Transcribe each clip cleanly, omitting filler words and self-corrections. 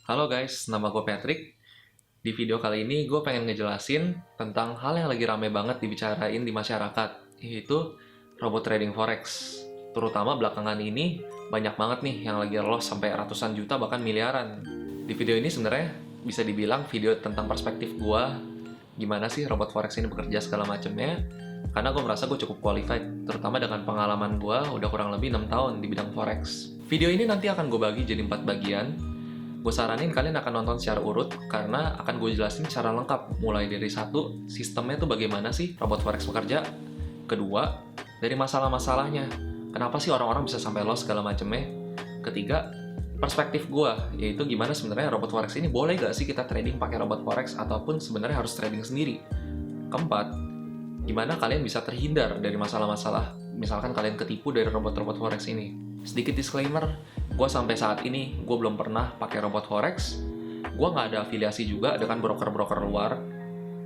Halo guys, nama gue Patrick. Di video kali ini gue pengen ngejelasin tentang hal yang lagi rame banget dibicarain di masyarakat, yaitu robot trading forex. Terutama belakangan ini banyak banget nih yang lagi loss sampai ratusan juta bahkan miliaran. Di video ini sebenarnya bisa dibilang video tentang perspektif gue, gimana sih robot forex ini bekerja segala macamnya. Karena gue merasa gue cukup qualified, terutama dengan pengalaman gue udah kurang lebih 6 tahun di bidang forex. Video ini nanti akan gue bagi jadi 4 bagian. Gue saranin kalian akan nonton secara urut karena akan gue jelasin secara lengkap, mulai dari satu, sistemnya tuh bagaimana sih robot forex bekerja. Kedua, dari masalah-masalahnya, kenapa sih orang-orang bisa sampai loss segala macemnya. Ketiga, perspektif gue, yaitu gimana sebenarnya robot forex ini boleh gak sih kita trading pakai robot forex ataupun sebenarnya harus trading sendiri. Keempat, gimana kalian bisa terhindar dari masalah-masalah misalkan kalian ketipu dari robot-robot forex ini. Sedikit disclaimer, gue sampai saat ini gue belum pernah pakai robot forex. Gue nggak ada afiliasi juga dengan broker-broker luar.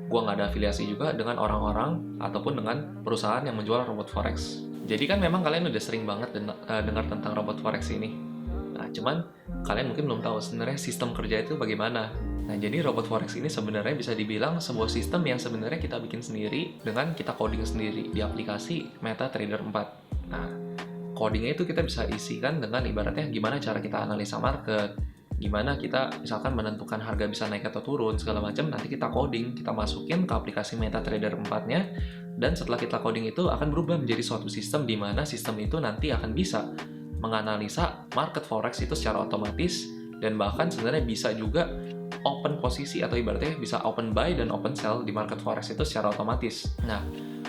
Gue nggak ada afiliasi juga dengan orang-orang ataupun dengan perusahaan yang menjual robot forex. Jadi kan memang kalian udah sering banget dengar tentang robot forex ini. Nah, cuman kalian mungkin belum tahu sebenarnya sistem kerja itu bagaimana. Nah, jadi robot forex ini sebenarnya bisa dibilang sebuah sistem yang sebenarnya kita bikin sendiri dengan kita coding sendiri di aplikasi MetaTrader 4. Nah, codingnya itu kita bisa isikan dengan ibaratnya gimana cara kita analisa market, gimana kita misalkan menentukan harga bisa naik atau turun, segala macam, nanti kita coding, kita masukin ke aplikasi MetaTrader 4-nya, dan setelah kita coding itu akan berubah menjadi suatu sistem di mana sistem itu nanti akan bisa menganalisa market forex itu secara otomatis, dan bahkan sebenarnya bisa juga open posisi atau ibaratnya bisa open buy dan open sell di market forex itu secara otomatis. Nah,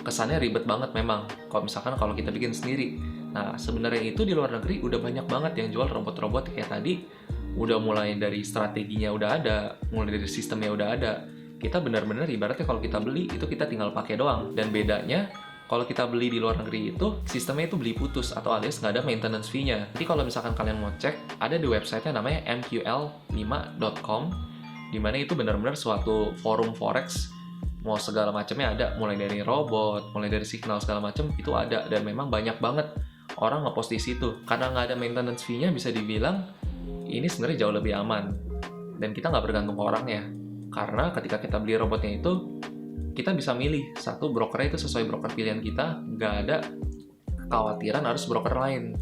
kesannya ribet banget memang kalau misalkan kalau kita bikin sendiri. Nah, sebenarnya itu di luar negeri udah banyak banget yang jual robot-robot kayak tadi. Udah mulai dari strateginya udah ada, mulai dari sistemnya udah ada. Kita benar-benar ibaratnya kalau kita beli itu kita tinggal pakai doang. Dan bedanya kalau kita beli di luar negeri itu sistemnya itu beli putus atau alias nggak ada maintenance fee-nya. Jadi kalau misalkan kalian mau cek, ada di website-nya namanya mql5.com, di mana itu benar-benar suatu forum forex, mau segala macamnya ada, mulai dari robot, mulai dari signal segala macam itu ada, dan memang banyak banget orang ngepost di situ. Karena nggak ada maintenance fee-nya, bisa dibilang ini sebenarnya jauh lebih aman, dan kita nggak bergantung ke orangnya. Karena ketika kita beli robotnya itu, kita bisa milih satu brokernya itu sesuai broker pilihan kita, nggak ada kekhawatiran harus broker lain.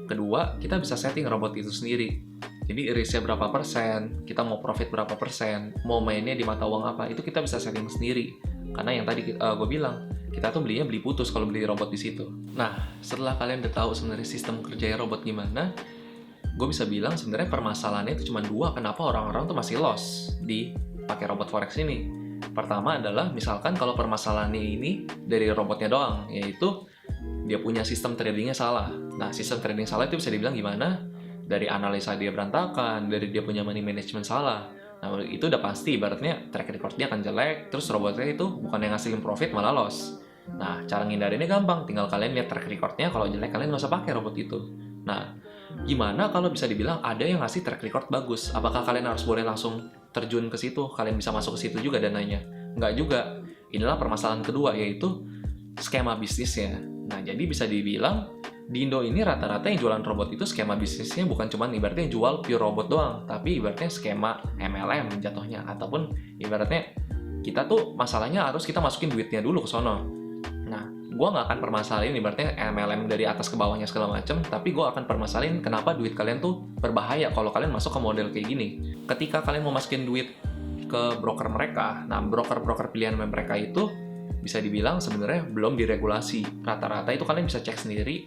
Kedua, kita bisa setting robot itu sendiri. Jadi risknya berapa persen, kita mau profit berapa persen, mau mainnya di mata uang apa, itu kita bisa setting sendiri. Karena yang tadi gue bilang, kita tuh belinya beli putus kalau beli robot di situ. Nah, setelah kalian udah tahu sebenarnya sistem kerjanya robot gimana, gue bisa bilang sebenarnya permasalahannya itu cuma dua, kenapa orang-orang tuh masih loss di pakai robot forex ini. Pertama adalah misalkan kalau permasalahannya ini dari robotnya doang, yaitu dia punya sistem tradingnya salah. Nah, sistem trading salah itu bisa dibilang gimana? Dari analisa dia berantakan, dari dia punya money management salah. Nah, itu udah pasti, ibaratnya track record dia akan jelek, terus robotnya itu bukan yang ngasilin profit, malah loss. Nah, cara ngindarinnya gampang, tinggal kalian lihat track recordnya, kalau jelek kalian nggak usah pakai robot itu. Nah, gimana kalau bisa dibilang ada yang ngasih track record bagus? Apakah kalian harus boleh langsung terjun ke situ? Kalian bisa masuk ke situ juga dananya? Nggak juga. Inilah permasalahan kedua, yaitu skema bisnisnya. Nah, jadi bisa dibilang di Indo ini rata-rata yang jualan robot itu skema bisnisnya bukan cuma ibaratnya jual pure robot doang, tapi ibaratnya skema MLM jatuhnya, ataupun ibaratnya kita tuh masalahnya harus kita masukin duitnya dulu ke sono. Nah, gue nggak akan permasalahin ibaratnya MLM dari atas ke bawahnya segala macam, tapi gue akan permasalahin kenapa duit kalian tuh berbahaya kalau kalian masuk ke model kayak gini. Ketika kalian mau masukin duit ke broker mereka, nah broker-broker pilihan mereka itu bisa dibilang sebenarnya belum diregulasi. Rata-rata itu kalian bisa cek sendiri,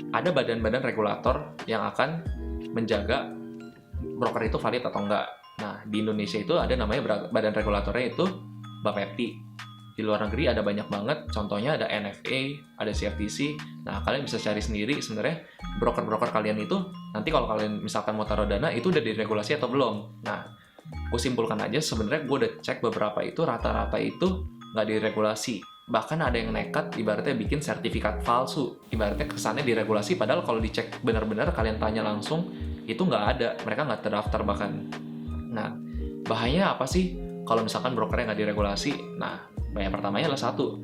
ada badan-badan regulator yang akan menjaga broker itu valid atau enggak. Nah, di Indonesia itu ada namanya badan regulatornya itu Bapepti. Di luar negeri ada banyak banget, contohnya ada NFA, ada CFTC. Nah, kalian bisa cari sendiri sebenarnya broker-broker kalian itu, nanti kalau kalian misalkan mau taruh dana, itu udah diregulasi atau belum. Nah, gue simpulkan aja, sebenarnya gue udah cek beberapa itu, rata-rata itu nggak diregulasi. Bahkan ada yang nekat, ibaratnya bikin sertifikat palsu. Ibaratnya kesannya diregulasi, padahal kalau dicek benar-benar, kalian tanya langsung, itu nggak ada, mereka nggak terdaftar bahkan. Nah, bahayanya apa sih kalau misalkan brokernya nggak diregulasi? Nah, bahaya pertamanya adalah satu,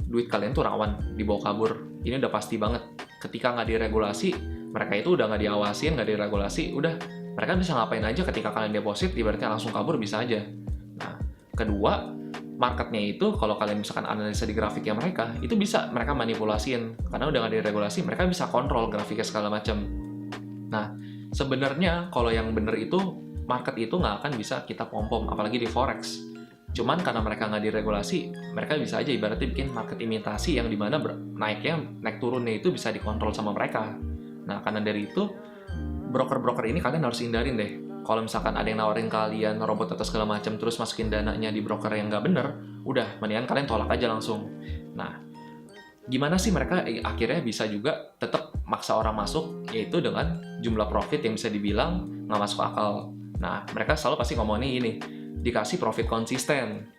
duit kalian tuh rawan dibawa kabur. Ini udah pasti banget. Ketika nggak diregulasi, mereka itu udah nggak diawasin, nggak diregulasi, udah Mereka bisa ngapain aja ketika kalian deposit, ibaratnya langsung kabur bisa aja. Nah, kedua, marketnya itu kalau kalian misalkan analisa di grafiknya mereka, itu bisa mereka manipulasiin. Karena udah nggak diregulasi, mereka bisa kontrol grafiknya segala macam. Nah, sebenarnya kalau yang bener itu, market itu nggak akan bisa kita pom-pom, apalagi di forex. Cuman karena mereka nggak diregulasi, mereka bisa aja ibaratnya bikin market imitasi yang dimana naik turunnya itu bisa dikontrol sama mereka. Nah, karena dari itu, broker-broker ini kalian harus hindarin deh. Kalau misalkan ada yang nawarin kalian robot atau segala macam terus masukin dananya di broker yang nggak bener, udah mendingan kalian tolak aja langsung. Nah, gimana sih mereka akhirnya bisa juga tetap maksa orang masuk, yaitu dengan jumlah profit yang bisa dibilang nggak masuk akal. Nah, mereka selalu pasti ngomongnya ini, dikasih profit konsisten.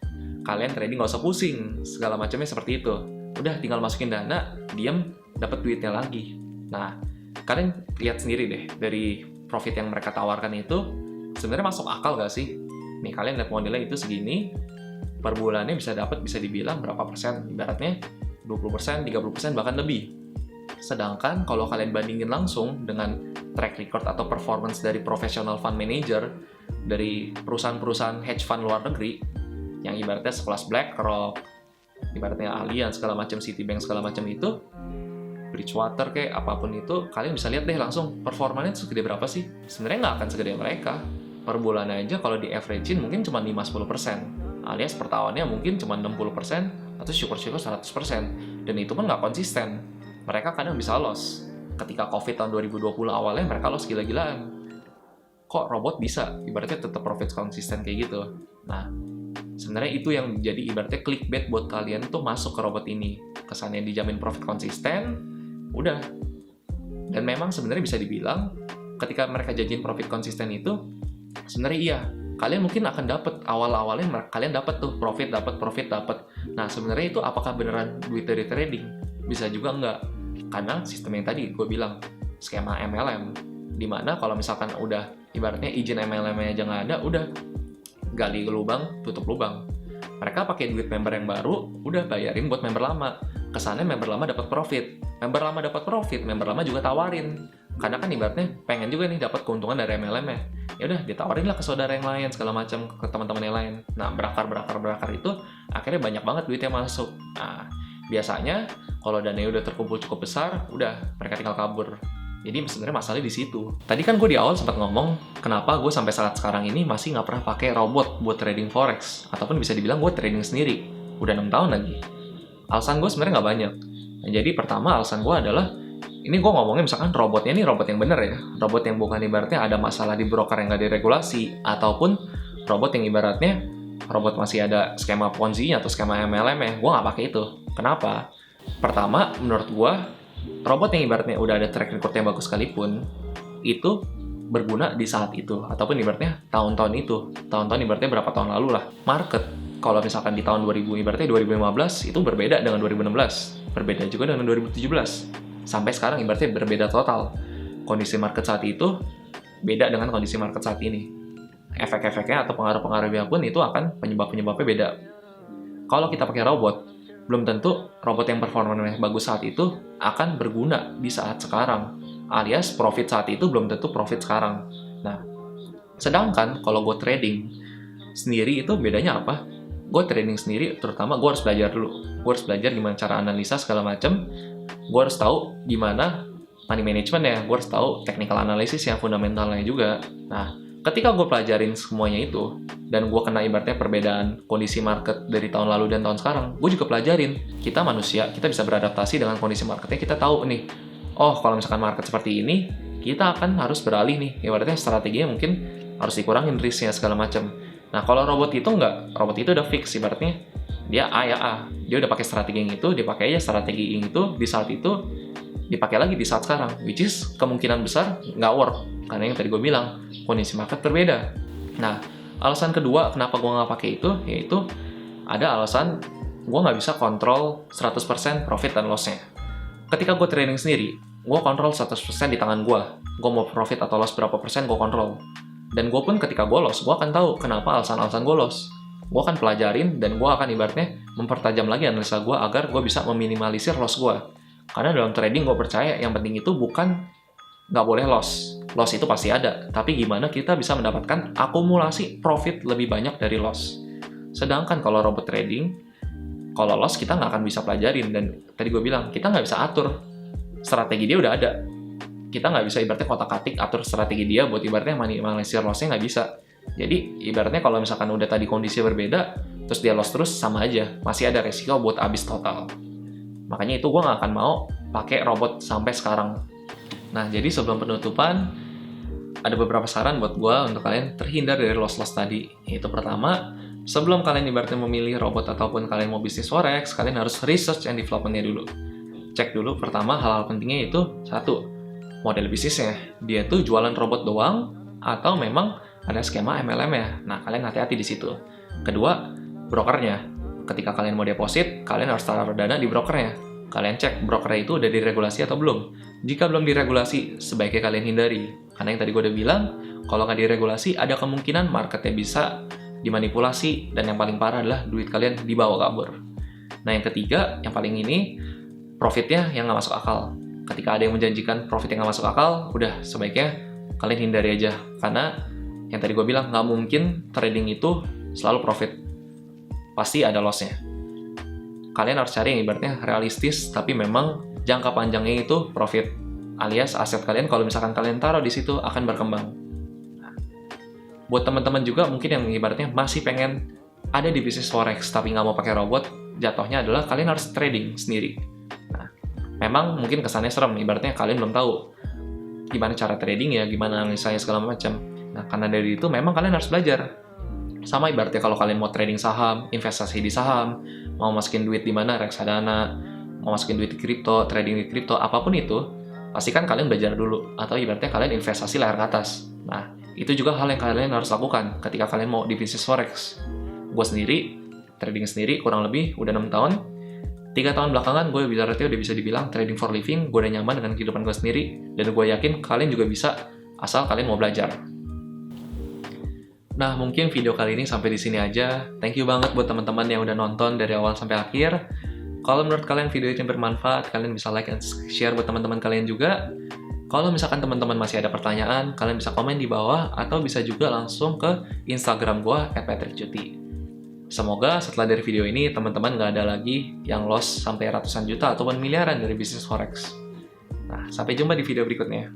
Kalian trading nggak usah pusing, segala macamnya seperti itu. Udah tinggal masukin dana, diem, dapat duitnya lagi. Nah, kalian lihat sendiri deh, dari profit yang mereka tawarkan itu, sebenarnya masuk akal nggak sih? Nih, kalian lihat modelnya itu segini, per bulannya bisa dapat, bisa dibilang berapa persen, ibaratnya 20%, 30%, bahkan lebih. Sedangkan kalau kalian bandingin langsung dengan track record atau performance dari professional fund manager, dari perusahaan-perusahaan hedge fund luar negeri, yang ibaratnya sekelas BlackRock, ibaratnya Allianz, segala macam, Citibank, segala macam itu, Bridgewater kayak apapun itu, kalian bisa lihat deh langsung performanya segede berapa sih. Sebenarnya nggak akan segede mereka. Per bulan aja kalau di average-in mungkin cuma 5-10%, alias per tahunnya mungkin cuma 60%, atau syukur-syukur 100%. Dan itu pun nggak konsisten. Mereka kadang bisa loss. Ketika COVID tahun 2020 awalnya mereka loss gila-gilaan. Kok robot bisa? Ibaratnya tetap profit konsisten kayak gitu. Nah, sebenarnya itu yang jadi ibaratnya clickbait buat kalian tuh masuk ke robot ini. Kesannya dijamin profit konsisten, udah. Dan memang sebenarnya bisa dibilang ketika mereka janjiin profit konsisten itu sebenarnya iya, kalian mungkin akan dapat awal-awalnya kalian dapat tuh profit dapat. Nah, sebenarnya itu apakah beneran duit dari trading? Bisa juga enggak. Karena sistem yang tadi gue bilang skema MLM, dimana kalau misalkan udah ibaratnya izin MLM-nya aja nggak ada, udah gali lubang, tutup lubang. Mereka pakai duit member yang baru, udah bayarin buat member lama. Kesannya member lama dapat profit. Member lama juga tawarin. Karena kan ibaratnya pengen juga nih dapat keuntungan dari MLM-nya. Ya udah ditawarin lah ke saudara yang lain, segala macam, ke teman-teman yang lain. Nah, berakar itu akhirnya banyak banget duit yang masuk. Nah, biasanya kalau dananya udah terkumpul cukup besar, udah mereka tinggal kabur. Jadi sebenarnya masalahnya di situ. Tadi kan gue di awal sempat ngomong, kenapa gue sampai saat sekarang ini masih nggak pernah pakai robot buat trading forex, ataupun bisa dibilang gue trading sendiri. Udah 6 tahun lagi. Alasan gue sebenarnya nggak banyak. Nah, jadi pertama alasan gue adalah, ini gue ngomongnya misalkan robotnya ini robot yang bener ya, robot yang bukan ibaratnya ada masalah di broker yang nggak diregulasi, ataupun robot yang ibaratnya robot masih ada skema Ponzi-nya atau skema MLM-nya. Gue nggak pakai itu. Kenapa? Pertama, menurut gue, robot yang ibaratnya udah ada track record yang bagus sekalipun, itu berguna di saat itu, ataupun ibaratnya tahun-tahun ibaratnya berapa tahun lalu lah. Market, kalau misalkan di tahun 2000, ibaratnya 2015, itu berbeda dengan 2016, berbeda juga dengan 2017. Sampai sekarang ibaratnya berbeda total. Kondisi market saat itu beda dengan kondisi market saat ini. Efek-efeknya atau pengaruh-pengaruhnya pun itu akan penyebab-penyebabnya beda. Kalau kita pakai robot, belum tentu robot yang performanya bagus saat itu akan berguna di saat sekarang. Alias profit saat itu belum tentu profit sekarang. Nah, sedangkan kalau gue trading sendiri itu bedanya apa? Gue trading sendiri, terutama gue harus belajar dulu. Gue harus belajar gimana cara analisa segala macam. Gue harus tahu gimana money management ya. Gue harus tahu technical analysis yang fundamentalnya juga. Nah, ketika gue pelajarin semuanya itu, dan gue kena ibaratnya perbedaan kondisi market dari tahun lalu dan tahun sekarang, gue juga pelajarin. Kita manusia, kita bisa beradaptasi dengan kondisi marketnya, kita tahu nih, oh kalau misalkan market seperti ini, kita akan harus beralih nih, ibaratnya strateginya mungkin harus dikurangin risknya segala macam. Nah, kalau robot itu enggak, robot itu udah fix ibaratnya, dia A ya A, dia udah pakai strategi yang itu, dia pakai aja strategi yang itu, di saat itu, dipakai lagi di saat sekarang, which is kemungkinan besar nggak work. Karena yang tadi gue bilang, kondisi market berbeda. Nah, alasan kedua kenapa gue nggak pakai itu, yaitu ada alasan gue nggak bisa kontrol 100% profit dan loss-nya. Ketika gue trading sendiri, gue kontrol 100% di tangan gue. Gue mau profit atau loss berapa persen, gue kontrol. Dan gue pun ketika gue loss, gue akan tahu kenapa alasan-alasan gue loss. Gue akan pelajarin dan gue akan ibaratnya mempertajam lagi analisa gue agar gue bisa meminimalisir loss gue. Karena dalam trading gue percaya yang penting itu bukan nggak boleh loss, loss itu pasti ada, tapi gimana kita bisa mendapatkan akumulasi profit lebih banyak dari loss. Sedangkan kalau robot trading, kalau loss kita nggak akan bisa pelajarin, dan tadi gue bilang, kita nggak bisa atur. Strategi dia udah ada. Kita nggak bisa ibaratnya kotak-katik atur strategi dia buat ibaratnya minimalisir loss-nya, nggak bisa. Jadi ibaratnya kalau misalkan udah tadi kondisi berbeda, terus dia loss terus, sama aja. Masih ada resiko buat habis total. Makanya itu gue nggak akan mau pakai robot sampai sekarang. Nah, jadi sebelum penutupan, ada beberapa saran buat gue untuk kalian terhindar dari loss-loss tadi. Yaitu pertama, sebelum kalian ibaratnya memilih robot ataupun kalian mau bisnis forex, kalian harus research and development-nya dulu. Cek dulu pertama hal-hal pentingnya itu, satu, model bisnisnya. Dia tuh jualan robot doang atau memang ada skema MLM-nya. Nah, kalian hati-hati di situ. Kedua, brokernya. Ketika kalian mau deposit, kalian harus taruh dana di brokernya. Kalian cek brokernya itu udah diregulasi atau belum. Jika belum diregulasi, sebaiknya kalian hindari. Karena yang tadi gue udah bilang, kalau nggak diregulasi, ada kemungkinan marketnya bisa dimanipulasi, dan yang paling parah adalah duit kalian dibawa kabur. Nah, yang ketiga, yang paling ini, profitnya yang nggak masuk akal. Ketika ada yang menjanjikan profit yang nggak masuk akal, udah sebaiknya kalian hindari aja. Karena yang tadi gue bilang, nggak mungkin trading itu selalu profit. Pasti ada loss-nya. Kalian harus cari yang ibaratnya realistis, tapi memang jangka panjangnya itu profit. Alias aset kalian kalau misalkan kalian taruh di situ akan berkembang. Buat teman-teman juga mungkin yang ibaratnya masih pengen ada di bisnis forex tapi nggak mau pakai robot, jatuhnya adalah kalian harus trading sendiri. Nah, memang mungkin kesannya serem, ibaratnya kalian belum tahu gimana cara trading ya, gimana analisanya segala macam. Nah, karena dari itu memang kalian harus belajar. Sama ibaratnya kalau kalian mau trading saham, investasi di saham, mau masukin duit di mana, reksadana, mau masukin duit di kripto, trading di kripto, apapun itu, pastikan kalian belajar dulu. Atau ibaratnya kalian investasi layar ke atas. Nah, itu juga hal yang kalian harus lakukan ketika kalian mau di bisnis forex. Gue sendiri, trading sendiri kurang lebih udah 6 tahun. 3 tahun belakangan gue ibaratnya udah bisa dibilang trading for living, gue udah nyaman dengan kehidupan gue sendiri, dan gue yakin kalian juga bisa asal kalian mau belajar. Nah, mungkin video kali ini sampai di sini aja. Thank you banget buat teman-teman yang udah nonton dari awal sampai akhir. Kalau menurut kalian video ini bermanfaat, kalian bisa like and share buat teman-teman kalian juga. Kalau misalkan teman-teman masih ada pertanyaan, kalian bisa komen di bawah atau bisa juga langsung ke Instagram gua @patrickcuti. Semoga setelah dari video ini, teman-teman nggak ada lagi yang loss sampai ratusan juta ataupun miliaran dari bisnis forex. Nah, sampai jumpa di video berikutnya.